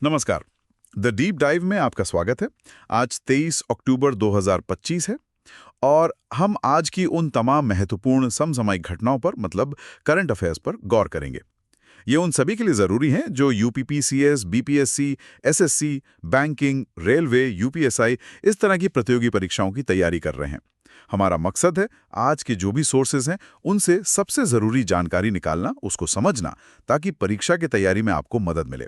नमस्कार। The deep dive में आपका स्वागत है। आज 23 अक्टूबर 2025 है और हम आज की उन तमाम महत्वपूर्ण समसामयिक घटनाओं पर मतलब करंट अफेयर्स पर गौर करेंगे। ये उन सभी के लिए ज़रूरी हैं जो UPPCS, BPSC, SSC, banking, railway, UPSI इस तरह की प्रतियोगी परीक्षाओं की तैयारी कर रहे हैं। हमारा मकसद है आज के जो भी सोर्सेज हैं उनसे सबसे ज़रूरी जानकारी निकालना, उसको समझना, ताकि परीक्षा की तैयारी में आपको मदद मिले।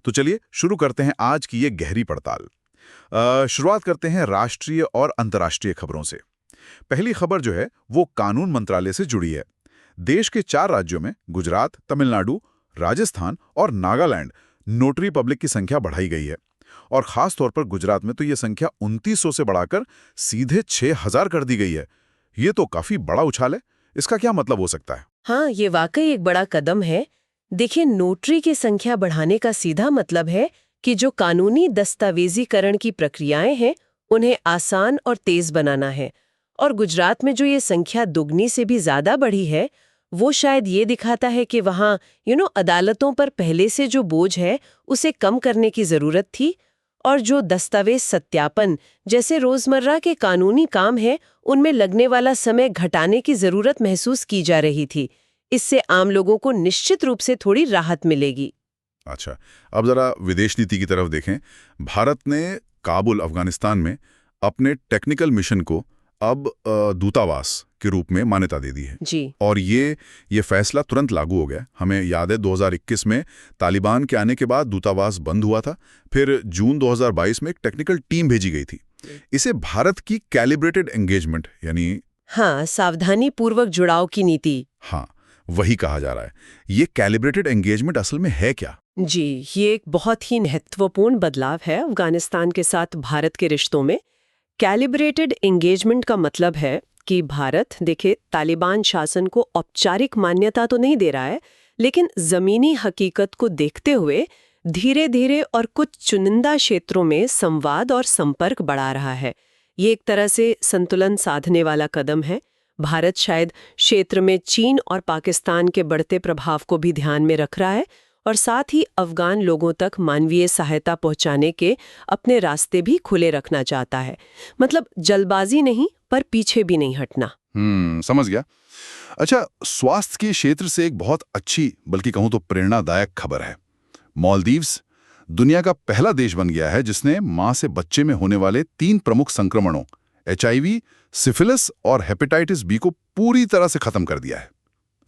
तो चलिए शुरू करते हैं आज की ये गहरी पड़ताल। शुरुआत करते हैं राष्ट्रीय और अंतर्राष्ट्रीय खबरों से। पहली खबर जो है वो कानून मंत्रालय से जुड़ी है। देश के 4 राज्यों में गुजरात, तमिलनाडु, राजस्थान और नागालैंड नोटरी पब्लिक की संख्या बढ़ाई गई है और खास तौर पर गुजरात में तो ये संख्या 2900 से बढ़ाकर सीधे 6000 कर दी गई है। ये तो काफी बड़ा उछाल है। इसका क्या मतलब हो सकता है? हाँ, ये वाकई एक बड़ा कदम है। देखिए, नोटरी की संख्या बढ़ाने का सीधा मतलब है कि जो कानूनी दस्तावेजीकरण की प्रक्रियाएं हैं, उन्हें आसान और तेज बनाना है। और गुजरात में जो ये संख्या दुगनी से भी ज्यादा बढ़ी है, वो शायद ये दिखाता है कि वहाँ अदालतों पर पहले से जो बोझ है, उसे कम करने की जरूरत थी। और जो दस्तावेज सत्यापन जैसे रोजमर्रा के कानूनी काम है, उनमें लगने वाला समय घटाने की जरूरत महसूस की जा रही थी। इससे आम लोगों को निश्चित रूप से थोड़ी राहत मिलेगी। अच्छा, अब जरा विदेश नीति की तरफ देखें। भारत ने काबुल, अफगानिस्तान में अपने टेक्निकल मिशन को अब दूतावास के रूप में मान्यता दे दी है जी। और ये फैसला तुरंत लागू हो गया। हमें याद है 2021 में तालिबान के आने के बाद दूतावास बंद हुआ था। फिर जून 2022 में एक टेक्निकल टीम भेजी गई थी। इसे भारत की कैलिब्रेटेड एंगेजमेंट यानी हाँ, सावधानी पूर्वक जुड़ाव की नीति। हाँ, वही कहा जा रहा है। ये कैलिब्रेटेड एंगेजमेंट असल में है क्या? जी, ये एक बहुत ही महत्वपूर्ण बदलाव है अफगानिस्तान के साथ भारत के रिश्तों में। कैलिब्रेटेड एंगेजमेंट का मतलब है कि भारत देखिए तालिबान शासन को औपचारिक मान्यता तो नहीं दे रहा है, लेकिन जमीनी हकीकत को देखते हुए धीरे धीरे और कुछ चुनिंदा क्षेत्रों में संवाद और संपर्क बढ़ा रहा है। ये एक तरह से संतुलन साधने वाला कदम है। भारत शायद क्षेत्र में चीन और पाकिस्तान के बढ़ते प्रभाव को भी ध्यान में रख रहा है और साथ ही अफगान लोगों तक मानवीय सहायता पहुंचाने के अपने रास्ते भी खुले रखना चाहता है। मतलब जल्दबाजी नहीं, पर पीछे भी नहीं हटना। समझ गया। अच्छा, स्वास्थ्य के क्षेत्र से एक बहुत अच्छी बल्कि कहूं तो प्रेरणादायक खबर है। मालदीव्स दुनिया का पहला देश बन गया है जिसने मां से बच्चे में होने वाले 3 प्रमुख संक्रमणों HIV, सिफिलिस और हेपेटाइटिस बी को पूरी तरह से खत्म कर दिया है।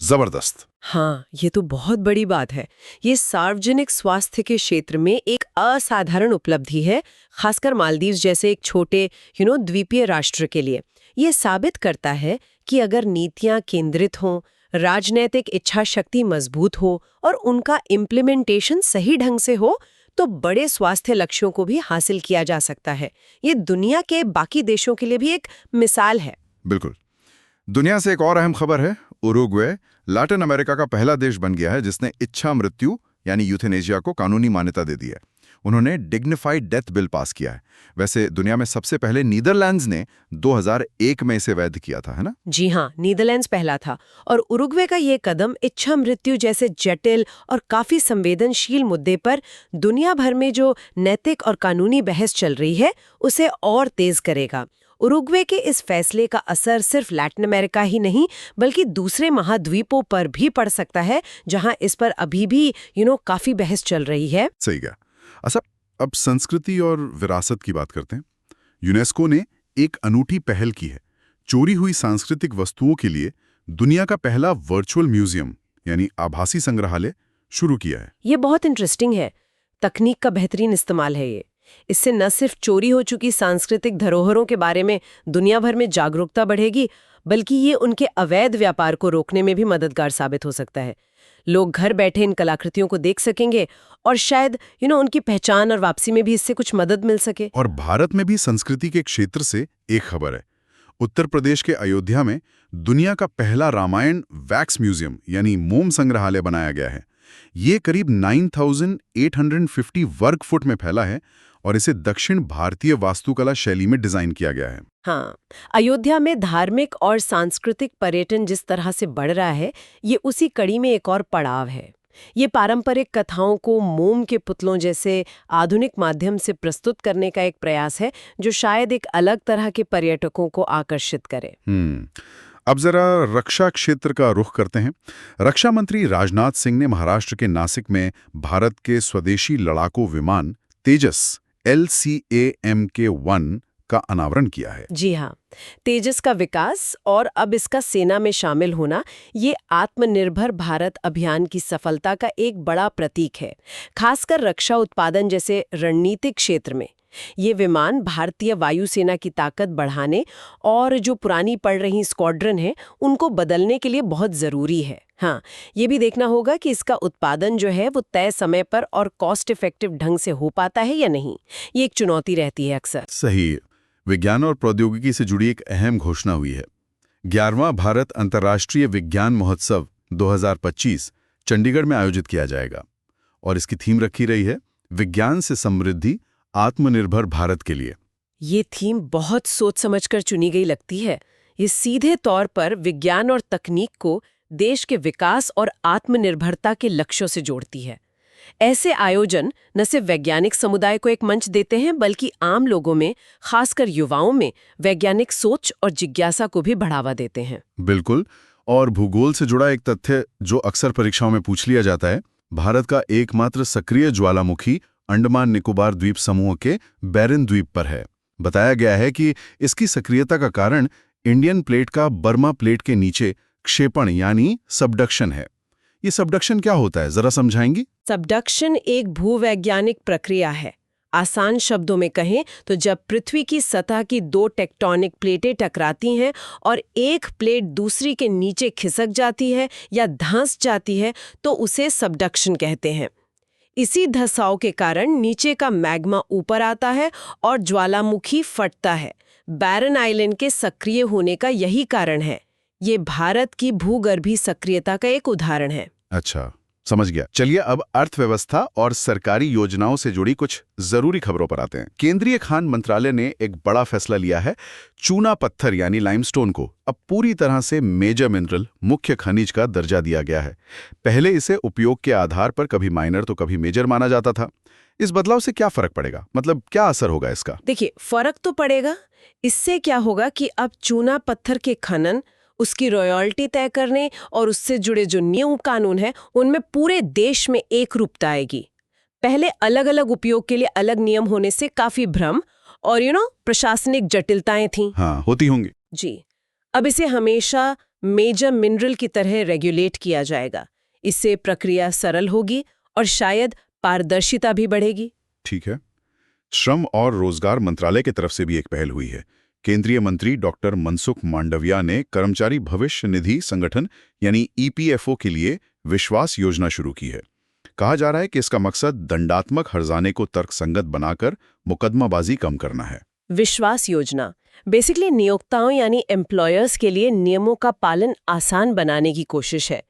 जबरदस्त। हाँ, ये तो बहुत बड़ी बात है। ये सार्वजनिक स्वास्थ्य के क्षेत्र में एक असाधारण उपलब्धि है, खासकर मालदीव्स जैसे एक छोटे द्वीपीय राष्ट्र के लिए। ये साबित करता है कि अगर नीतियां केंद्रित हों, राजनैतिक इच्छा शक्ति मजबूत हो और उनका इम्प्लीमेंटेशन सही ढंग से हो, तो बड़े स्वास्थ्य लक्ष्यों को भी हासिल किया जा सकता है। ये दुनिया के बाकी देशों के लिए भी एक मिसाल है। बिल्कुल। दुनिया से एक और अहम खबर है। उरुग्वे लैटिन अमेरिका का पहला देश बन गया है जिसने इच्छा मृत्यु यानी यूथेनेशिया को कानूनी मान्यता दे दी है। उन्होंने डिग्निफाइड डेथ बिल पास किया है। वैसे दुनिया में सबसे पहले नीदरलैंड्स ने 2001 में इसे वैध किया था, है ना? जी हाँ, नीदरलैंड्स पहला था। और उरुग्वे का ये कदम इच्छा मृत्यु जैसे जटिल और काफी संवेदनशील मुद्दे पर दुनिया भर में जो नैतिक और कानूनी बहस चल रही है, उसे और तेज करेगा। उरुग्वे के इस फैसले का असर सिर्फ लैटिन अमेरिका ही नहीं, बल्कि दूसरे महाद्वीपों पर भी पड़ सकता है, जहां इस पर अभी भी काफी बहस चल रही है। सही गया। अच्छा, अब संस्कृति और विरासत की बात करते हैं। यूनेस्को ने एक अनूठी पहल की है। चोरी हुई सांस्कृतिक वस्तुओं के लिए दुनिया का पहला वर्चुअल म्यूजियम यानी आभासी संग्रहालय शुरू किया है। ये बहुत इंटरेस्टिंग है। तकनीक का बेहतरीन इस्तेमाल है ये। इससे न सिर्फ चोरी हो चुकी सांस्कृतिक धरोहरों के बारे में दुनिया भर में जागरूकता बढ़ेगी, बल्कि ये उनके अवैध व्यापार को रोकने में भी मददगार साबित हो सकता है। लोग घर बैठे इन कलाकृतियों को देख सकेंगे और शायद उनकी पहचान और वापसी में भी इससे कुछ मदद मिल सके। और भारत में भी संस्कृति के क्षेत्र से एक खबर है। उत्तर प्रदेश के अयोध्या में दुनिया का पहला रामायण वैक्स म्यूजियम यानी मोम संग्रहालय बनाया गया है। ये करीब 9850 वर्ग फुट में फैला है और इसे दक्षिण भारतीय वास्तुकला शैली में डिजाइन किया गया है। हाँ, अयोध्या में धार्मिक और सांस्कृतिक पर्यटन जिस तरह से बढ़ रहा है, ये उसी कड़ी में एक और पड़ाव है। ये पारंपरिक कथाओं को मोम के पुतलों जैसे आधुनिक माध्यम से प्रस्तुत करने का एक प्रयास है जो शायद एक अलग तरह के पर्यटकों को आकर्षित करे। अब जरा रक्षा क्षेत्र का रुख करते हैं। रक्षा मंत्री राजनाथ सिंह ने महाराष्ट्र के नासिक में भारत के स्वदेशी लड़ाकू विमान तेजस LCAMK-1 का अनावरण किया है। जी हाँ, तेजस का विकास और अब इसका सेना में शामिल होना ये आत्मनिर्भर भारत अभियान की सफलता का एक बड़ा प्रतीक है, खासकर रक्षा उत्पादन जैसे रणनीतिक क्षेत्र में। ये विमान भारतीय वायुसेना की ताकत बढ़ाने और जो पुरानी पड़ रही स्क्वाड्रन है उनको बदलने के लिए बहुत ज़रूरी है। हाँ, ये भी देखना होगा कि इसका उत्पादन जो है वो तय समय पर और कॉस्ट इफेक्टिव ढंग से हो पाता है या नहीं। ये एक चुनौती रहती है अक्सर। सही। विज्ञान और प्रौद्योगिकी से जुड़ी एक अहम घोषणा हुई है। 11वां भारत अंतर्राष्ट्रीय विज्ञान महोत्सव 2025 चंडीगढ़ में आयोजित किया जाएगा और इसकी थीम रखी रही है विज्ञान से समृद्धि आत्मनिर्भर भारत के लिए। ये थीम बहुत सोच समझकर चुनी गई लगती है। ये सीधे तौर पर विज्ञान और तकनीक को देश के विकास और आत्मनिर्भरता के लक्ष्यों से जोड़ती है। ऐसे आयोजन न सिर्फ वैज्ञानिक समुदाय को एक मंच देते हैं बल्कि आम लोगों में, खासकर युवाओं में, वैज्ञानिक सोच और जिज्ञासा को भी बढ़ावा देते हैं। बिल्कुल। और भूगोल से जुड़ा एक तथ्य जो अक्सर परीक्षाओं में पूछ लिया जाता है, भारत का एकमात्र सक्रिय ज्वालामुखी अंडमान निकोबार द्वीप समूह के बैरन द्वीप पर है। बताया गया है कि इसकी सक्रियता का कारण इंडियन प्लेट का बर्मा प्लेट के नीचे क्षेपण यानी सबडक्शन है। ये सबडक्शन क्या होता है, जरा समझाएंगी? सबडक्शन एक भूवैज्ञानिक प्रक्रिया है। आसान शब्दों में कहें तो जब पृथ्वी की सतह की दो टेक्टोनिक प्लेटें टकराती हैं और एक प्लेट दूसरी के नीचे खिसक जाती है या धंस जाती है तो उसे सबडक्शन कहते हैं। इसी धसाव के कारण नीचे का मैग्मा ऊपर आता है और ज्वालामुखी फटता है। बैरन आइलैंड के सक्रिय होने का यही कारण है। ये भारत की भूगर्भीय सक्रियता का एक उदाहरण है। अच्छा, समझ गया। चलिए अब अर्थव्यवस्था और सरकारी योजनाओं से जुड़ी कुछ जरूरी खबरों पर आते हैं। केंद्रीय खान मंत्रालय ने एक बड़ा फैसला लिया है। चूना पत्थर यानी लाइमस्टोन को अब पूरी तरह से मेजर मिनरल, मुख्य खनिज का दर्जा दिया गया है। पहले इसे उपयोग के आधार पर कभी माइनर तो कभी मेजर माना जाता था। इस बदलाव से क्या फर्क पड़ेगा, मतलब क्या असर होगा इसका? देखिए, फर्क तो पड़ेगा। इससे क्या होगा कि अब चूना पत्थर के खनन, उसकी रॉयल्टी तय करने और उससे जुड़े जो नियम कानून हैं उनमें पूरे देश में एक रूपता आएगी। पहले अलग अलग उपयोग के लिए अलग नियम होने से काफी भ्रम और प्रशासनिक जटिलताएं थीं। हाँ, होती होंगी। जी, अब इसे हमेशा मेजर मिनरल की तरह रेगुलेट किया जाएगा। इससे प्रक्रिया सरल होगी और शायद पारदर्शिता भी बढ़ेगी। ठीक है। श्रम और रोजगार मंत्रालय की तरफ से भी एक पहल हुई है। केंद्रीय मंत्री डॉक्टर मनसुख मांडविया ने कर्मचारी भविष्य निधि संगठन यानी EPFO के लिए विश्वास योजना शुरू की है। कहा जा रहा है कि इसका मकसद दंडात्मक हर्जाने को तर्कसंगत बनाकर मुकदमाबाजी कम करना है। विश्वास योजना बेसिकली नियोक्ताओं यानी एम्प्लॉयर्स के लिए नियमों का पालन आसान बनाने की कोशिश है।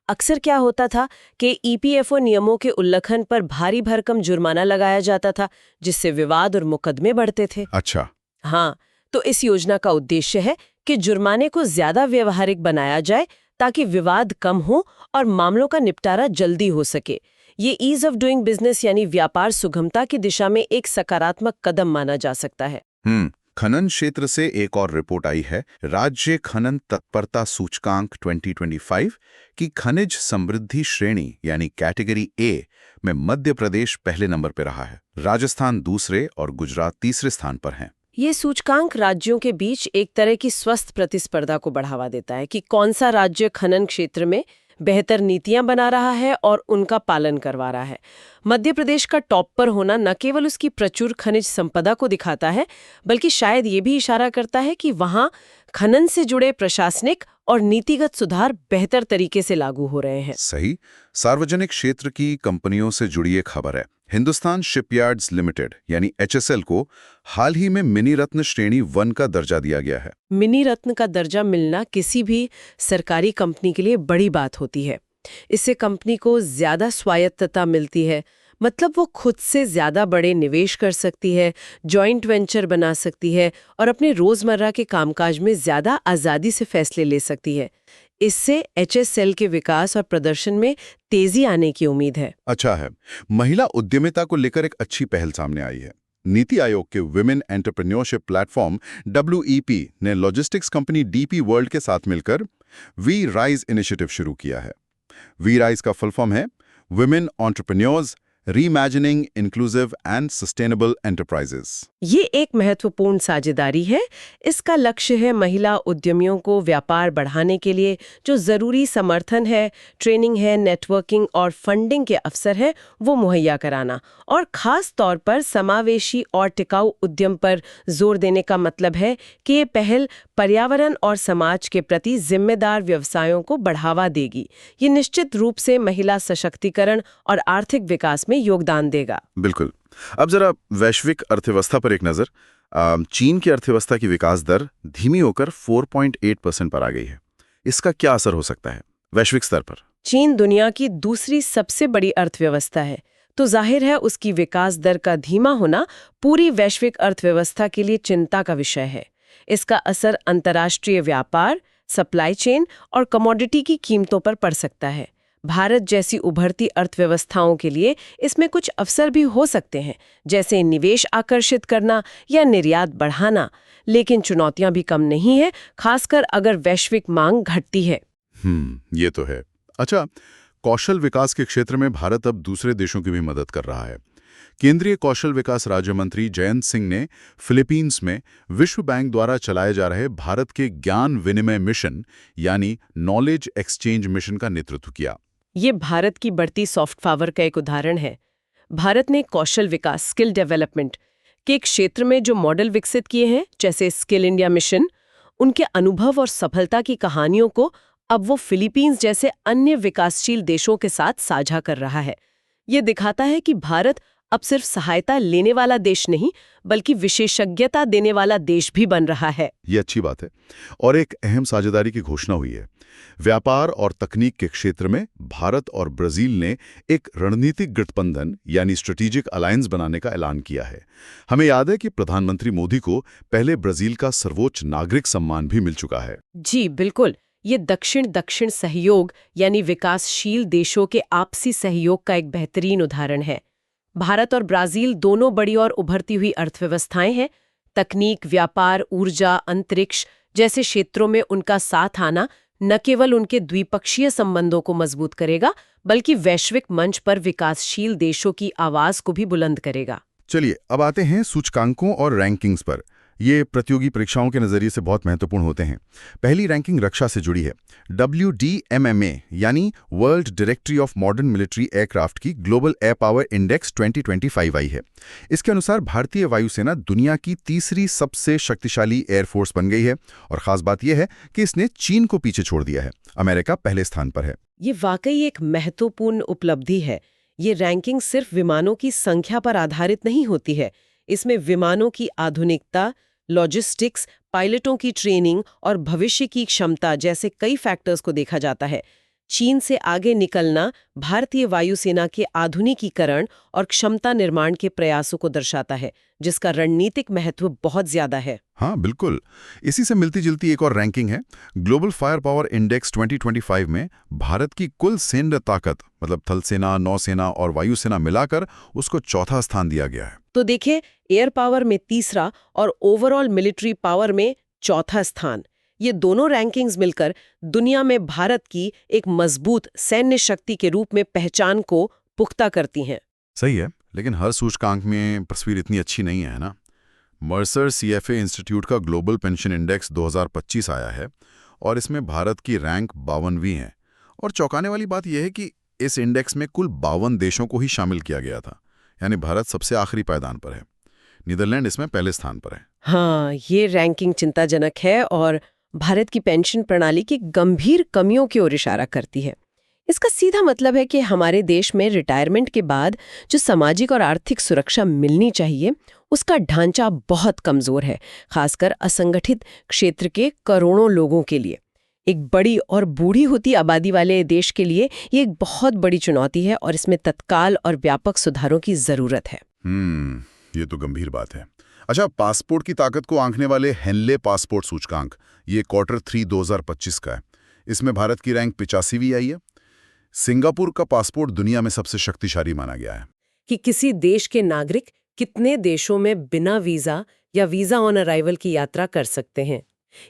अक्सर क्या होता था कि EPFO नियमों के उल्लंघन पर भारी भरकम जुर्माना लगाया जाता था, जिससे विवाद और मुकदमे बढ़ते थे। अच्छा। हाँ, तो इस योजना का उद्देश्य है कि जुर्माने को ज्यादा व्यवहारिक बनाया जाए ताकि विवाद कम हो और मामलों का निपटारा जल्दी हो सके। ये ईज ऑफ डूइंग बिजनेस यानी व्यापार सुगमता की दिशा में एक सकारात्मक कदम माना जा सकता है। खनन क्षेत्र से एक और रिपोर्ट आई है। राज्य खनन तत्परता सूचकांक 2025 की खनिज समृद्धि श्रेणी यानी कैटेगरी A में मध्य प्रदेश पहले नंबर पर रहा है। राजस्थान दूसरे और गुजरात तीसरे स्थान पर हैं। ये सूचकांक राज्यों के बीच एक तरह की स्वस्थ प्रतिस्पर्धा को बढ़ावा देता है कि कौन सा राज्य खनन क्षेत्र में बेहतर नीतियां बना रहा है और उनका पालन करवा रहा है। मध्य प्रदेश का टॉप पर होना न केवल उसकी प्रचुर खनिज संपदा को दिखाता है, बल्कि शायद ये भी इशारा करता है कि वहां खनन से जुड़े प्रशासनिक और नीतिगत सुधार बेहतर तरीके से लागू हो रहे हैं। सही। सार्वजनिक क्षेत्र की कंपनियों से जुड़ी एक खबर है। हिंदुस्तान शिपयार्ड्स लिमिटेड यानी HSL को हाल ही में मिनी रत्न श्रेणी 1 का दर्जा दिया गया है। मिनी रत्न का दर्जा मिलना किसी भी सरकारी कंपनी के लिए बड़ी बात होती है। इससे कंपनी को ज्यादा स्वायत्तता मिलती है, मतलब वो खुद से ज्यादा बड़े निवेश कर सकती है, जॉइंट वेंचर बना सकती है और अपने रोजमर्रा के कामकाज में ज्यादा आजादी से फैसले ले सकती है। इससे HSL के विकास और प्रदर्शन में तेजी आने की उम्मीद है। अच्छा है। महिला उद्यमिता को लेकर एक अच्छी पहल सामने आई है। नीति आयोग के विमेन एंटरप्रेन्योरशिप प्लेटफॉर्म WEP ने लॉजिस्टिक्स कंपनी DP वर्ल्ड के साथ मिलकर वी राइज इनिशिएटिव शुरू किया है। वी राइज का फुल फॉर्म है women entrepreneurs reimagining inclusive and sustainable enterprises. ये एक महत्वपूर्ण साझेदारी है। इसका लक्ष्य है महिला उद्यमियों को व्यापार बढ़ाने के लिए जो जरूरी समर्थन है, ट्रेनिंग है, नेटवर्किंग और फंडिंग के अवसर है, वो मुहैया कराना। और खास तौर पर समावेशी और टिकाऊ उद्यम पर जोर देने का मतलब है कि ये पहल पर्यावरण और समाज के प्रति जिम्मेदार व्यवसायों को बढ़ावा देगी। ये निश्चित रूप से महिला सशक्तिकरण और आर्थिक विकास में योगदान देगा। बिल्कुल। अब जरा वैश्विक अर्थव्यवस्था पर एक नजर। चीन की अर्थव्यवस्था की विकास दर धीमी होकर 4.8% पर आ गई है। इसका क्या असर हो सकता है वैश्विक स्तर पर? चीन दुनिया की दूसरी सबसे बड़ी अर्थव्यवस्था है, तो जाहिर है उसकी विकास दर का धीमा होना पूरी वैश्विक अर्थव्यवस्था के लिए चिंता का विषय है। इसका असर अंतर्राष्ट्रीय व्यापार, सप्लाई चेन और कमोडिटी की कीमतों पर पड़ सकता है। भारत जैसी उभरती अर्थव्यवस्थाओं के लिए इसमें कुछ अवसर भी हो सकते हैं, जैसे निवेश आकर्षित करना या निर्यात बढ़ाना, लेकिन चुनौतियां भी कम नहीं है, खासकर अगर वैश्विक मांग घटती है। ये तो है। अच्छा, कौशल विकास के क्षेत्र में भारत अब दूसरे देशों की भी मदद कर रहा है। केंद्रीय कौशल विकास राज्य मंत्री जयंत सिंह ने फिलीपींस में विश्व बैंक द्वारा चलाए जा रहे भारत के ज्ञान विनिमय मिशन यानी नॉलेज एक्सचेंज मिशन का नेतृत्व किया। ये भारत की बढ़ती सॉफ्ट पावर का एक उदाहरण है। भारत ने कौशल विकास स्किल डेवलपमेंट के क्षेत्र में जो मॉडल विकसित किए हैं, जैसे स्किल इंडिया मिशन, उनके अनुभव और सफलता की कहानियों को अब वो फिलीपींस जैसे अन्य विकासशील देशों के साथ साझा कर रहा है। ये दिखाता है कि भारत अब सिर्फ सहायता लेने वाला देश नहीं, बल्कि विशेषज्ञता देने वाला देश भी बन रहा है। ये अच्छी बात है। और एक अहम साझेदारी की घोषणा हुई है। व्यापार और तकनीक के क्षेत्र में भारत और ब्राजील ने एक रणनीतिक गठबंधन यानी स्ट्रेटेजिक अलायंस बनाने का ऐलान किया है। हमें याद है कि प्रधानमंत्री मोदी को पहले ब्राजील का सर्वोच्च नागरिक सम्मान भी मिल चुका है। जी बिल्कुल। ये दक्षिण सहयोग यानी विकासशील देशों के आपसी सहयोग का एक बेहतरीन उदाहरण है। भारत और ब्राजील दोनों बड़ी और उभरती हुई अर्थव्यवस्थाएं हैं। तकनीक, व्यापार, ऊर्जा, अंतरिक्ष जैसे क्षेत्रों में उनका साथ आना न केवल उनके द्विपक्षीय संबंधों को मजबूत करेगा, बल्कि वैश्विक मंच पर विकासशील देशों की आवाज को भी बुलंद करेगा। चलिए अब आते हैं सूचकांकों और रैंकिंग्स पर। ये प्रतियोगी परीक्षाओं के नजरिए से बहुत महत्वपूर्ण होते हैं। पहली रैंकिंग रक्षा से जुड़ी है। WDMMA यानी world directory of modern military aircraft की ग्लोबल एयर पावर इंडेक्स 2025 आई है। इसके अनुसार भारतीय वायुसेना दुनिया की तीसरी सबसे शक्तिशाली एयरफोर्स बन गई है। और खास बात यह है कि इसने चीन को पीछे छोड़ दिया है। अमेरिका पहले स्थान पर है। ये वाकई एक महत्वपूर्ण उपलब्धि है। ये रैंकिंग सिर्फ विमानों की संख्या पर आधारित नहीं होती है। इसमें विमानों की आधुनिकता, लॉजिस्टिक्स, पायलटों की ट्रेनिंग और भविष्य की क्षमता जैसे कई फैक्टर्स को देखा जाता है। चीन से आगे निकलना भारतीय वायुसेना के आधुनिकीकरण और क्षमता निर्माण के प्रयासों को दर्शाता है, जिसका रणनीतिक महत्व बहुत ज्यादा है। हाँ बिल्कुल। इसी से मिलती जुलती एक और रैंकिंग है। ग्लोबल फायर पावर इंडेक्स 2025 में भारत की कुल सैन्य ताकत मतलब थल सेना, नौसेना और वायुसेना मिलाकर उसको चौथा स्थान दिया गया है। तो देखिए, एयर पावर में तीसरा और ओवरऑल मिलिट्री पावर में चौथा स्थान। ये दोनों रैंकिंग्स मिलकर दुनिया में भारत की एक मजबूत सैन्य शक्ति के रूप में पहचान को पुख्ता करती हैं। सही है, लेकिन हर सूचकांक में तस्वीर इतनी अच्छी नहीं है ना। मर्सर CFA इंस्टीट्यूट का ग्लोबल पेंशन इंडेक्स 2025 आया है और इसमें भारत की रैंक 52वीं है। और चौंकाने वाली बात यह है कि इस इंडेक्स में कुल 52 देशों को ही शामिल किया गया था, यानी भारत सबसे आखिरी पायदान पर है। नीदरलैंड इसमें पहले स्थान पर है। हाँ, ये रैंकिंग चिंताजनक है और भारत की पेंशन प्रणाली की गंभीर कमियों की ओर इशारा करती है। इसका सीधा मतलब है कि हमारे देश में रिटायरमेंट के बाद जो सामाजिक और आर्थिक सुरक्षा मिलनी चाहिए, उसका ढांचा बहुत कमजोर है, खासकर असंगठित क्षेत्र के करोड़ों लोगों के लिए। एक बड़ी और बूढ़ी होती आबादी वाले देश के लिए ये एक बहुत बड़ी चुनौती है और इसमें तत्काल और व्यापक सुधारों की जरूरत है। ये तो गंभीर बात है। अच्छा, पासपोर्ट की ताकत को आंकने वाले हेनले पासपोर्ट सूचकांक, ये Q3 2025 का है। इसमें भारत की रैंक 85वीं आई है। सिंगापुर का पासपोर्ट दुनिया में सबसे शक्तिशाली माना गया है। कि किसी देश के नागरिक कितने देशों में बिना वीजा या वीजा ऑन अराइवल की यात्रा कर सकते हैं।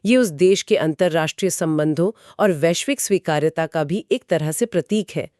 ये उस देश के अंतर्राष्ट्रीय संबंधों और वैश्विक स्वीकार्यता का भी एक तरह से प्रतीक है।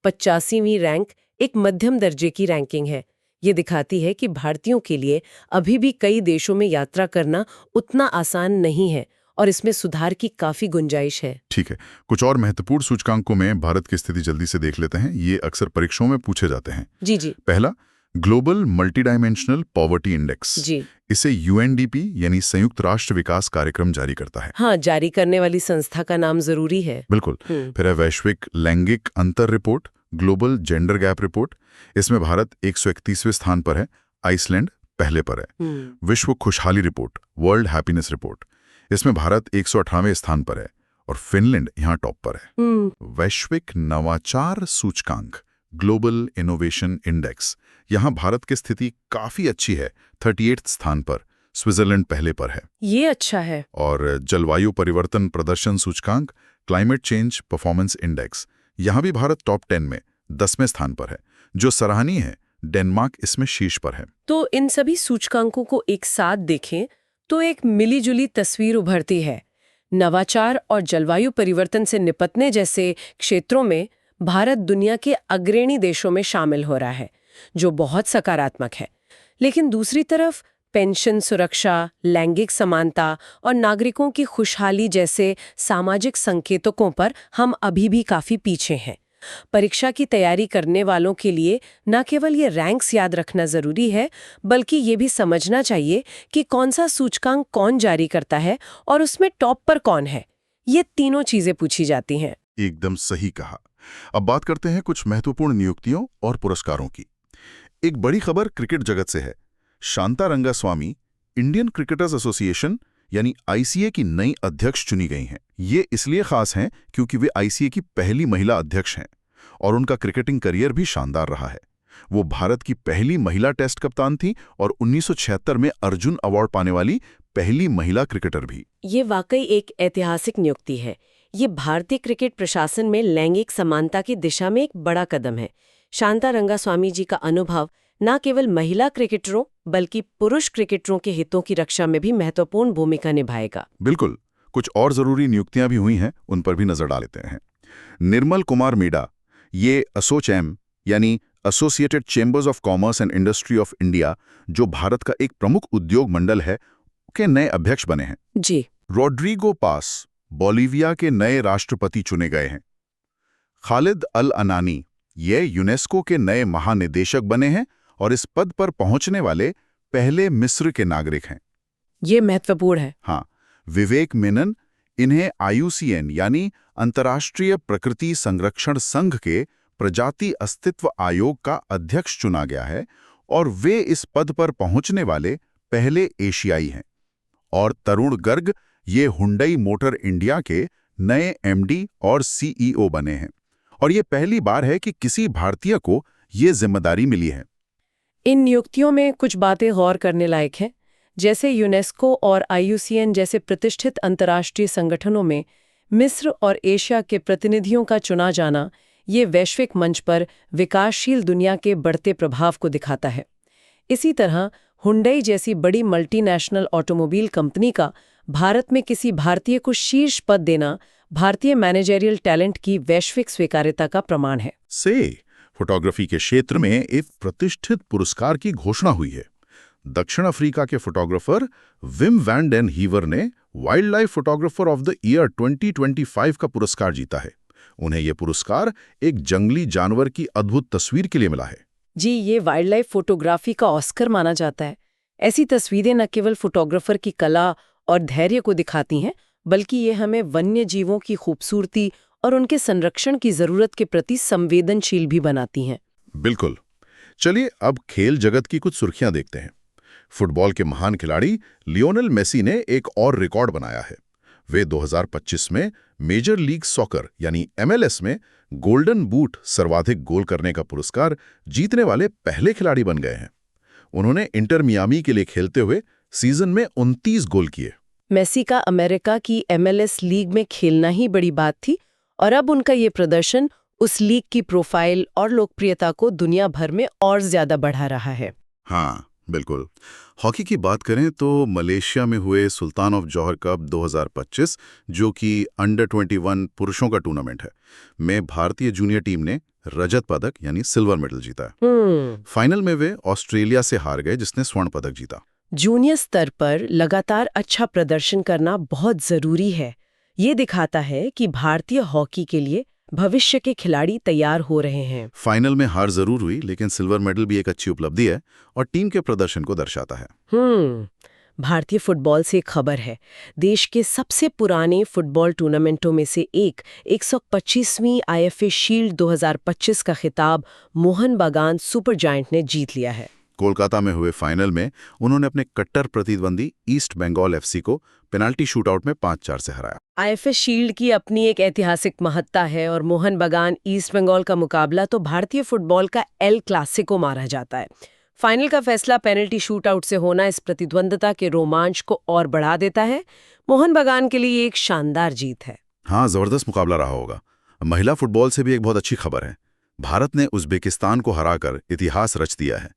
85वीं रैंक एक मध्यम दर्जे की रैंकिंग है। ये दिखाती है कि भारतीयों के लिए अभी भी कई देशों में यात्रा करना उतना आसान नहीं है और इसमें सुधार की काफी गुंजाइश है। ठीक है, कुछ और महत्वपूर्ण सूचकांकों में भारत की स्थिति जल्दी से देख लेते हैं। ये अक्सर परीक्षाओं में पूछे जाते हैं। जी। पहला, ग्लोबल मल्टीडायमेंशनल पॉवर्टी इंडेक्स। जी। इसे यूएनडीपी यानी संयुक्त राष्ट्र विकास कार्यक्रम जारी करता है। हाँ, जारी करने वाली संस्था का नाम जरूरी है। बिल्कुल। फिर है वैश्विक लैंगिक अंतर report, global gender gap report. इसमें भारत 131वें स्थान पर है, आइसलैंड पहले पर है। विश्व खुशहाली रिपोर्ट, वर्ल्ड हैप्पीनेस रिपोर्ट, इसमें भारत 118वें स्थान पर है और फिनलैंड यहाँ टॉप पर है। वैश्विक नवाचार सूचकांक, ग्लोबल इनोवेशन इंडेक्स, यहाँ भारत की स्थिति काफी अच्छी है, 38वें स्थान पर, स्विट्जरलैंड पहले पर है। ये अच्छा है। और जलवायु परिवर्तन प्रदर्शन सूचकांक, क्लाइमेट चेंज परफॉर्मेंस इंडेक्स, यहाँ भी भारत टॉप 10 में 10वें स्थान पर है, जो सराहनीय है। डेनमार्क इसमें शीर्ष पर है। तो इन सभी सूचकांकों को एक साथ देखें तो एक मिलीजुली तस्वीर उभरती है। नवाचार और जलवायु परिवर्तन से निपटने जैसे क्षेत्रों में भारत दुनिया के अग्रणी देशों में शामिल हो रहा है, जो बहुत सकारात्मक है। लेकिन दूसरी तरफ पेंशन सुरक्षा, लैंगिक समानता और नागरिकों की खुशहाली जैसे सामाजिक संकेतकों पर हम अभी भी काफी पीछे हैं। परीक्षा की तैयारी करने वालों के लिए न केवल ये रैंक्स याद रखना जरूरी है, बल्कि ये भी समझना चाहिए कि कौन सा सूचकांक कौन जारी करता है और उसमें टॉप पर कौन है। ये तीनों चीजें पूछी जाती हैं। एकदम सही कहा। अब बात करते हैं कुछ महत्वपूर्ण नियुक्तियों और पुरस्कारों की। एक बड़ी खबर क्रिकेट जगत से है। Shanta Rangaswamy Indian cricketers association यानी आईसीए की नई अध्यक्ष चुनी गई हैं। ये इसलिए खास हैं क्योंकि वे आईसीए की पहली महिला अध्यक्ष हैं और उनका क्रिकेटिंग करियर भी शानदार रहा है। वो भारत की पहली महिला टेस्ट कप्तान थी और 1976 में अर्जुन अवार्ड पाने वाली पहली महिला क्रिकेटर भी। ये वाकई एक ऐतिहासिक नियुक्ति है। ये भारतीय क्रिकेट प्रशासन में लैंगिक समानता की दिशा में एक बड़ा कदम है। शांता रंगास्वामी जी का अनुभव न केवल महिला क्रिकेटरों बल्कि पुरुष क्रिकेटरों के हितों की रक्षा में भी महत्वपूर्ण भूमिका निभाएगा। बिल्कुल। कुछ और जरूरी नियुक्तियां भी हुई हैं, उन पर भी नजर डालते हैं। निर्मल कुमार मीडा, ये एसोचैम यानी associated chambers of commerce and industry of India, जो भारत का एक प्रमुख उद्योग मंडल है, के नए अध्यक्ष बने हैं। जी। रोड्रिगो पास बोलिविया के नए राष्ट्रपति चुने गए हैं। खालिद अल अनानी, ये यूनेस्को के नए महानिदेशक बने हैं और इस पद पर पहुंचने वाले पहले मिस्र के नागरिक हैं। ये महत्वपूर्ण है। हाँ। विवेक मेनन, इन्हें आईयूसीएन यानी अंतर्राष्ट्रीय प्रकृति संरक्षण संघ के प्रजाति अस्तित्व आयोग का अध्यक्ष चुना गया है और वे इस पद पर पहुंचने वाले पहले एशियाई हैं। और तरुण गर्ग, ये हुंडई मोटर इंडिया के नए एमडी और सीईओ बने हैं और ये पहली बार है कि किसी भारतीय को ये जिम्मेदारी मिली है। इन नियुक्तियों में कुछ बातें गौर करने लायक हैं। जैसे यूनेस्को और आईयूसीएन जैसे प्रतिष्ठित अंतर्राष्ट्रीय संगठनों में मिस्र और एशिया के प्रतिनिधियों का चुना जाना, ये वैश्विक मंच पर विकासशील दुनिया के बढ़ते प्रभाव को दिखाता है। इसी तरह हुंडई जैसी बड़ी मल्टीनेशनल ऑटोमोबाइल कंपनी का भारत में किसी भारतीय को शीर्ष पद देना भारतीय मैनेजरियल टैलेंट की वैश्विक स्वीकार्यता का प्रमाण है। फोटोग्राफी के क्षेत्र में एक प्रतिष्ठित पुरस्कार की घोषणा हुई है। दक्षिण अफ्रीका के photographer Vim van den Hever ने wild life photographer of the year 2025 का पुरस्कार जीता है। उन्हें यह पुरस्कार एक जंगली जानवर की अद्भुत तस्वीर के लिए मिला है। जी, ये वाइल्ड लाइफ फोटोग्राफी का ऑस्कर माना जाता है। ऐसी तस्वीरें न केवल फोटोग्राफर की कला और धैर्य को दिखाती हैं, बल्कि ये हमें वन्य जीवों की खूबसूरती और उनके संरक्षण की जरूरत के प्रति संवेदनशील भी बनाती हैं। बिल्कुल। चलिए अब खेल जगत की कुछ सुर्खियां देखते हैं। फुटबॉल के महान खिलाड़ी लियोनेल मेसी ने एक और रिकॉर्ड बनाया है। वे 2025 में मेजर लीग सॉकर यानी MLS में गोल्डन बूट सर्वाधिक गोल करने का पुरस्कार जीतने वाले पहले खिलाड़ी बन गए हैं। उन्होंने इंटर मियामी के लिए खेलते हुए सीजन में 29 गोल किए। मेसी का अमेरिका की MLS लीग में खेलना ही बड़ी बात थी और अब उनका ये प्रदर्शन उस लीग की प्रोफाइल और लोकप्रियता को दुनिया भर में और ज्यादा बढ़ा रहा है। हाँ, बिल्कुल। हॉकी की बात करें तो मलेशिया में हुए सुल्तान ऑफ जौहर कप 2025, जो कि अंडर 21 पुरुषों का टूर्नामेंट है, में भारतीय जूनियर टीम ने रजत पदक यानी सिल्वर मेडल जीता। फाइनल में वे ऑस्ट्रेलिया से हार गए, जिसने स्वर्ण पदक जीता। जूनियर स्तर पर लगातार अच्छा प्रदर्शन करना बहुत जरूरी है। ये दिखाता है कि भारतीय हॉकी के लिए भविष्य के खिलाड़ी तैयार हो रहे हैं। फाइनल में हार जरूर हुई, लेकिन सिल्वर मेडल भी एक अच्छी उपलब्धि है और टीम के प्रदर्शन को दर्शाता है। भारतीय फुटबॉल से एक खबर है। देश के सबसे पुराने फुटबॉल टूर्नामेंटों में से एक 125वीं IFA शील्ड 2025 का खिताब मोहन बागान सुपर जायंट ने जीत लिया है। कोलकाता में हुए फाइनल में उन्होंने अपने कट्टर प्रतिद्वंदी ईस्ट बंगाल FC को पेनाल्टी शूटआउट में 5-4 से हराया। IFA शील्ड की अपनी एक ऐतिहासिक महत्ता है और मोहन बागान ईस्ट बंगाल का मुकाबला तो भारतीय फुटबॉल का एल क्लासिको माना जाता है। फाइनल का फैसला पेनल्टी शूटआउट से होना इस प्रतिद्वंदता के रोमांच को और बढ़ा देता है। मोहन बागान के लिए एक शानदार जीत है। हाँ, जबरदस्त मुकाबला रहा होगा। महिला फुटबॉल से भी एक बहुत अच्छी खबर है। भारत ने उज्बेकिस्तान को हराकर इतिहास रच दिया है।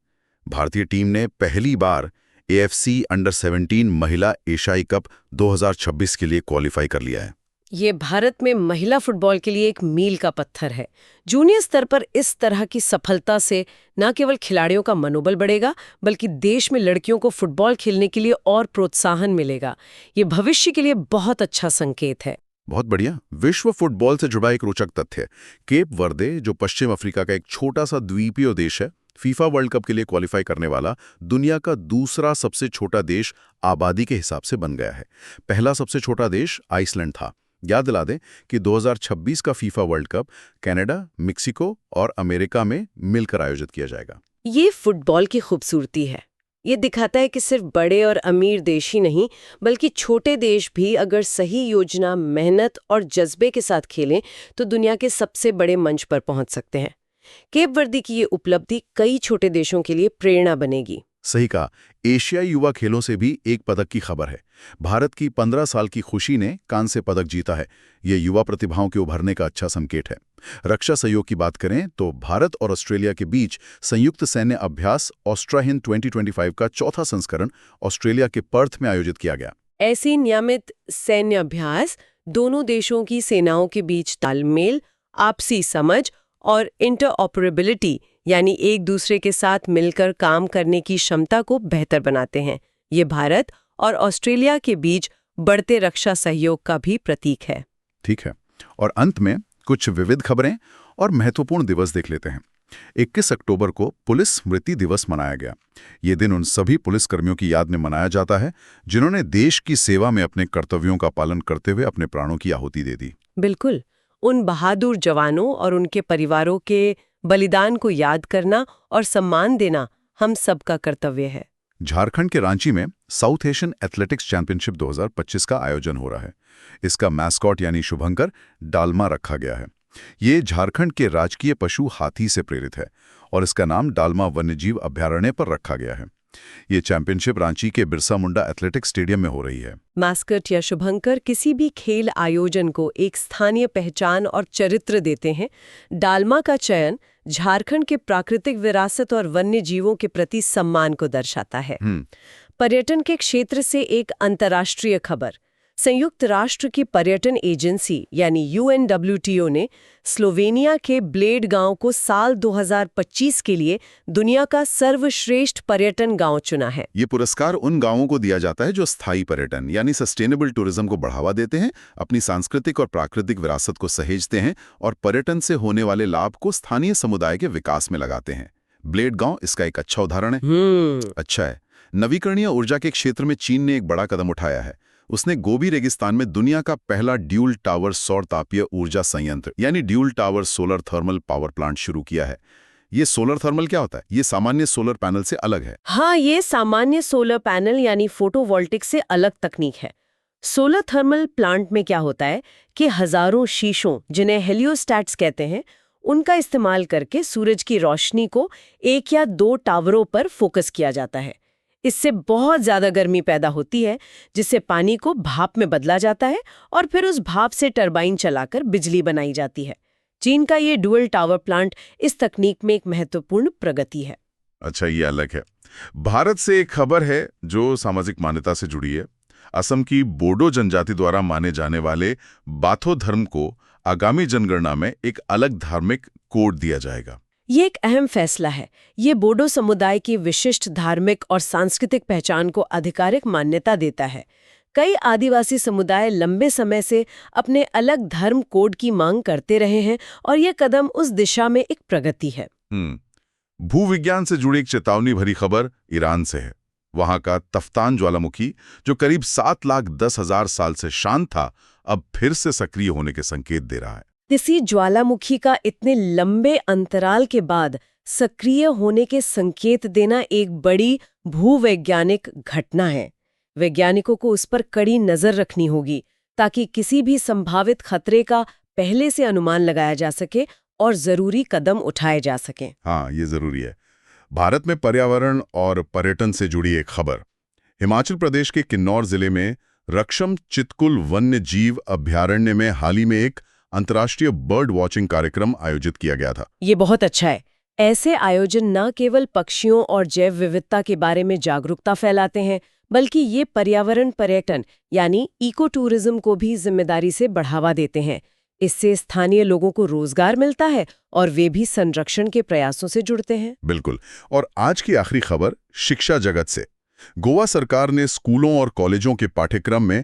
भारतीय टीम ने पहली बार AFC अंडर 17 महिला एशियाई कप 2026 के लिए क्वालिफाई कर लिया है। ये भारत में महिला फुटबॉल के लिए एक मील का पत्थर है। जूनियर स्तर पर इस तरह की सफलता से न केवल खिलाड़ियों का मनोबल बढ़ेगा, बल्कि देश में लड़कियों को फुटबॉल खेलने के लिए और प्रोत्साहन मिलेगा। ये भविष्य के लिए बहुत अच्छा संकेत है। बहुत बढ़िया। विश्व फुटबॉल से जुड़ा एक रोचक तथ्य, केप वर्दे, जो पश्चिम अफ्रीका का एक छोटा सा द्वीपीय देश है, फीफा वर्ल्ड कप के लिए क्वालिफाई करने वाला दुनिया का दूसरा सबसे छोटा देश आबादी के हिसाब से बन गया है। पहला सबसे छोटा देश आइसलैंड था। याद दिला दें कि 2026 का FIFA world cup Canada, Mexico और अमेरिका में मिलकर आयोजित किया जाएगा। ये फुटबॉल की खूबसूरती है। ये दिखाता है कि सिर्फ बड़े और अमीर देश ही नहीं, बल्कि छोटे देश भी अगर सही योजना, मेहनत और जज्बे के साथ खेलें तो दुनिया के सबसे बड़े मंच पर पहुंच सकते हैं। केप वर्दी की ये उपलब्धि कई छोटे देशों के लिए प्रेरणा बनेगी। सही कहा। एशियाई युवा खेलों से भी एक पदक की खबर है। भारत की 15 साल की खुशी ने कांस्य पदक जीता है। ये युवा प्रतिभाओं के उभरने का अच्छा संकेत है। रक्षा सहयोग की बात करें तो भारत और ऑस्ट्रेलिया के बीच संयुक्त सैन्य अभ्यास ऑस्ट्राहिन 2025 का चौथा संस्करण ऑस्ट्रेलिया के पर्थ में आयोजित किया गया। ऐसी नियमित सैन्य अभ्यास दोनों देशों की सेनाओं के बीच तालमेल, आपसी समझ और इंटरऑपरेबिलिटी यानी एक दूसरे के साथ मिलकर काम करने की क्षमता को बेहतर बनाते हैं। ये भारत और ऑस्ट्रेलिया के बीच बढ़ते रक्षा सहयोग का भी प्रतीक है। ठीक है, और अंत में कुछ विविध खबरें और महत्वपूर्ण दिवस देख लेते हैं। 21 अक्टूबर को पुलिस स्मृति दिवस मनाया गया। ये दिन उन सभी पुलिसकर्मियों की याद में मनाया जाता है जिन्होंने देश की सेवा में अपने कर्तव्यों का पालन करते हुए अपने प्राणों की आहुति दे दी। बिल्कुल, उन बहादुर जवानों और उनके परिवारों के बलिदान को याद करना और सम्मान देना हम सबका कर्तव्य है। झारखंड के रांची में साउथ एशियन एथलेटिक्स चैंपियनशिप 2025 का आयोजन हो रहा है। इसका मैस्कॉट यानी शुभंकर डालमा रखा गया है। ये झारखंड के राजकीय पशु हाथी से प्रेरित है और इसका नाम डालमा वन्यजीव अभयारण्य पर रखा गया है। ये चैंपियनशिप रांची के बिरसा मुंडा एथलेटिक्स स्टेडियम में हो रही है। मैस्कट या शुभंकर किसी भी खेल आयोजन को एक स्थानीय पहचान और चरित्र देते हैं। डालमा का चयन झारखंड के प्राकृतिक विरासत और वन्य जीवों के प्रति सम्मान को दर्शाता है। पर्यटन के क्षेत्र से एक अंतर्राष्ट्रीय खबर। संयुक्त राष्ट्र की पर्यटन एजेंसी यानी UNWTO ने स्लोवेनिया के ब्लेड गांव को साल 2025 के लिए दुनिया का सर्वश्रेष्ठ पर्यटन गांव चुना है। ये पुरस्कार उन गांवों को दिया जाता है जो स्थायी पर्यटन यानी सस्टेनेबल टूरिज्म को बढ़ावा देते हैं, अपनी सांस्कृतिक और प्राकृतिक विरासत को सहेजते हैं और पर्यटन से होने वाले लाभ को स्थानीय समुदाय के विकास में लगाते हैं। ब्लेड गांव इसका एक अच्छा उदाहरण है। अच्छा है। नवीकरणीय ऊर्जा के क्षेत्र में चीन ने एक बड़ा कदम उठाया है। उसने गोबी रेगिस्तान में दुनिया का पहला ड्यूल टावर सौर तापीय ऊर्जा संयंत्र यानी dual tower solar thermal power plant शुरू किया है। ये सोलर थर्मल क्या होता है? ये सामान्य सोलर पैनल से अलग है। हाँ, ये सामान्य सोलर पैनल यानी फोटोवोल्टिक से अलग तकनीक है। सोलर थर्मल प्लांट में क्या होता है कि हजारों शीशों, जिन्हें हेलियोस्टैट्स कहते हैं, उनका इस्तेमाल करके सूरज की रोशनी को 1 या 2 टावरों पर फोकस किया जाता है। इससे बहुत ज्यादा गर्मी पैदा होती है, जिससे पानी को भाप में बदला जाता है और फिर उस भाप से टरबाइन चलाकर बिजली बनाई जाती है। चीन का ये डुअल टावर प्लांट इस तकनीक में एक महत्वपूर्ण प्रगति है। अच्छा, ये अलग है। भारत से एक खबर है जो सामाजिक मान्यता से जुड़ी है। असम की बोडो जनजाति द्वारा माने जाने वाले बाथो धर्म को आगामी जनगणना में एक अलग धार्मिक कोड दिया जाएगा। ये एक अहम फैसला है। ये बोडो समुदाय की विशिष्ट धार्मिक और सांस्कृतिक पहचान को आधिकारिक मान्यता देता है। कई आदिवासी समुदाय लंबे समय से अपने अलग धर्म कोड की मांग करते रहे हैं और ये कदम उस दिशा में एक प्रगति है। भूविज्ञान से जुड़ी एक चेतावनी भरी खबर ईरान से है। वहां का तफ्तान ज्वालामुखी, जो करीब 7,10,000 साल से शांत था, अब फिर से सक्रिय होने के संकेत दे रहा है। किसी ज्वालामुखी का इतने लंबे अंतराल के बाद सक्रिय होने के संकेत देना एक बड़ी भूवैज्ञानिक घटना है। वैज्ञानिकों को उस पर कड़ी नजर रखनी होगी ताकि किसी भी संभावित खतरे का पहले से अनुमान लगाया जा सके और जरूरी कदम उठाए जा सकें। हाँ, ये जरूरी है। भारत में पर्यावरण और पर्यटन से जुड़ी एक खबर। हिमाचल प्रदेश के किन्नौर जिले में रक्षम चितकुल वन्य जीव अभयारण्य में हाल ही में एक अंतर्राष्ट्रीय बर्ड वॉचिंग कार्यक्रम आयोजित किया गया था। ये बहुत अच्छा है। ऐसे आयोजन न केवल पक्षियों और जैव विविधता के बारे में जागरूकता फैलाते हैं, बल्कि ये पर्यावरण पर्यटन यानी इको टूरिज्म को भी जिम्मेदारी से बढ़ावा देते हैं। इससे स्थानीय लोगों को रोजगार मिलता है और वे भी संरक्षण के प्रयासों से जुड़ते हैं। बिल्कुल। और आज की आखिरी खबर शिक्षा जगत से। गोवा सरकार ने स्कूलों और कॉलेजों के पाठ्यक्रम में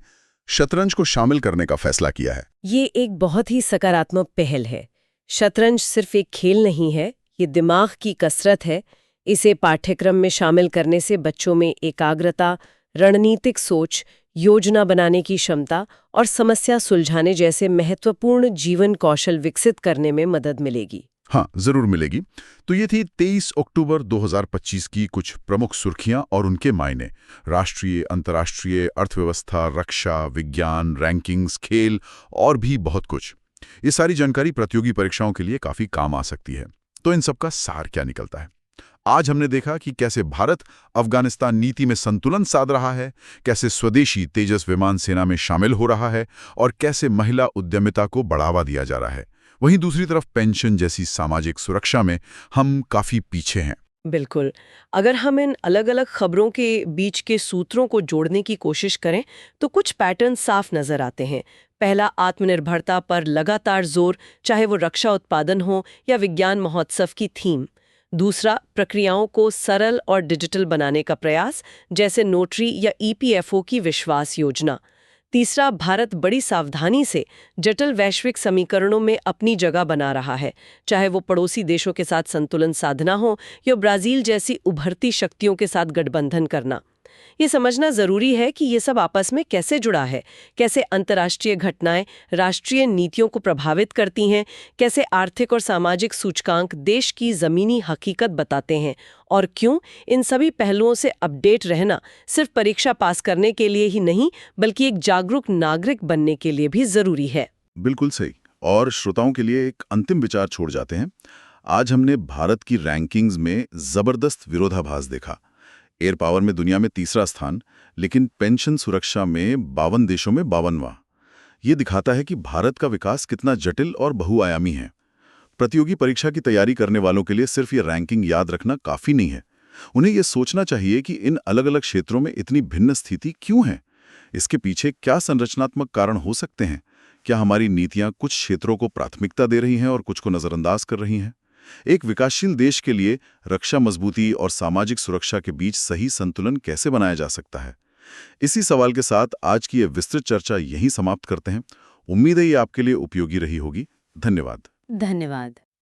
शतरंज को शामिल करने का फैसला किया है। ये एक बहुत ही सकारात्मक पहल है। शतरंज सिर्फ एक खेल नहीं है, ये दिमाग की कसरत है। इसे पाठ्यक्रम में शामिल करने से बच्चों में एकाग्रता, रणनीतिक सोच, योजना बनाने की क्षमता और समस्या सुलझाने जैसे महत्वपूर्ण जीवन कौशल विकसित करने में मदद मिलेगी। हाँ, जरूर मिलेगी। तो ये थी 23 अक्टूबर 2025 की कुछ प्रमुख सुर्खियां और उनके मायने। राष्ट्रीय, अंतर्राष्ट्रीय, अर्थव्यवस्था, रक्षा, विज्ञान, रैंकिंग्स, खेल और भी बहुत कुछ। ये सारी जानकारी प्रतियोगी परीक्षाओं के लिए काफी काम आ सकती है। तो इन सबका सार क्या निकलता है? आज हमने देखा कि कैसे भारत अफगानिस्तान नीति में संतुलन साध रहा है, कैसे स्वदेशी तेजस विमान सेना में शामिल हो रहा है और कैसे महिला उद्यमिता को बढ़ावा दिया जा रहा है। वहीं दूसरी तरफ पेंशन जैसी सामाजिक सुरक्षा में हम काफी पीछे हैं। बिल्कुल। अगर हम इन अलग अलग खबरों के बीच के सूत्रों को जोड़ने की कोशिश करें तो कुछ पैटर्न साफ नजर आते हैं। पहला, आत्मनिर्भरता पर लगातार जोर, चाहे वो रक्षा उत्पादन हो या विज्ञान महोत्सव की थीम। दूसरा, प्रक्रियाओं को सरल और डिजिटल बनाने का प्रयास, जैसे नोटरी या ईपीएफओ की विश्वास योजना। तीसरा, भारत बड़ी सावधानी से जटिल वैश्विक समीकरणों में अपनी जगह बना रहा है, चाहे वो पड़ोसी देशों के साथ संतुलन साधना हो या ब्राजील जैसी उभरती शक्तियों के साथ गठबंधन करना। ये समझना जरूरी है कि ये सब आपस में कैसे जुड़ा है, कैसे अंतर्राष्ट्रीय घटनाएं राष्ट्रीय नीतियों को प्रभावित करती हैं, कैसे आर्थिक और सामाजिक सूचकांक देश की जमीनी हकीकत बताते हैं, और क्यों इन सभी पहलुओं से अपडेट रहना सिर्फ परीक्षा पास करने के लिए ही नहीं, बल्कि एक जागरूक नागरिक बनने के लिए भी जरूरी है। बिल्कुल सही। और श्रोताओं के लिए एक अंतिम विचार छोड़ जाते हैं। आज हमने भारत की रैंकिंग्स में जबरदस्त विरोधाभास देखा। एयर पावर में दुनिया में तीसरा स्थान, लेकिन पेंशन सुरक्षा में 52 देशों में 52वां। ये दिखाता है कि भारत का विकास कितना जटिल और बहुआयामी है। प्रतियोगी परीक्षा की तैयारी करने वालों के लिए सिर्फ ये रैंकिंग याद रखना काफी नहीं है। उन्हें ये सोचना चाहिए कि इन अलग अलग क्षेत्रों में इतनी भिन्न स्थिति क्यों है। इसके पीछे क्या संरचनात्मक कारण हो सकते हैं? क्या हमारी नीतियां कुछ क्षेत्रों को प्राथमिकता दे रही हैं और कुछ को नजरअंदाज कर रही हैं? एक विकासशील देश के लिए रक्षा मजबूती और सामाजिक सुरक्षा के बीच सही संतुलन कैसे बनाया जा सकता है? इसी सवाल के साथ आज की ये विस्तृत चर्चा यहीं समाप्त करते हैं। उम्मीद है ये आपके लिए उपयोगी रही होगी। धन्यवाद। धन्यवाद।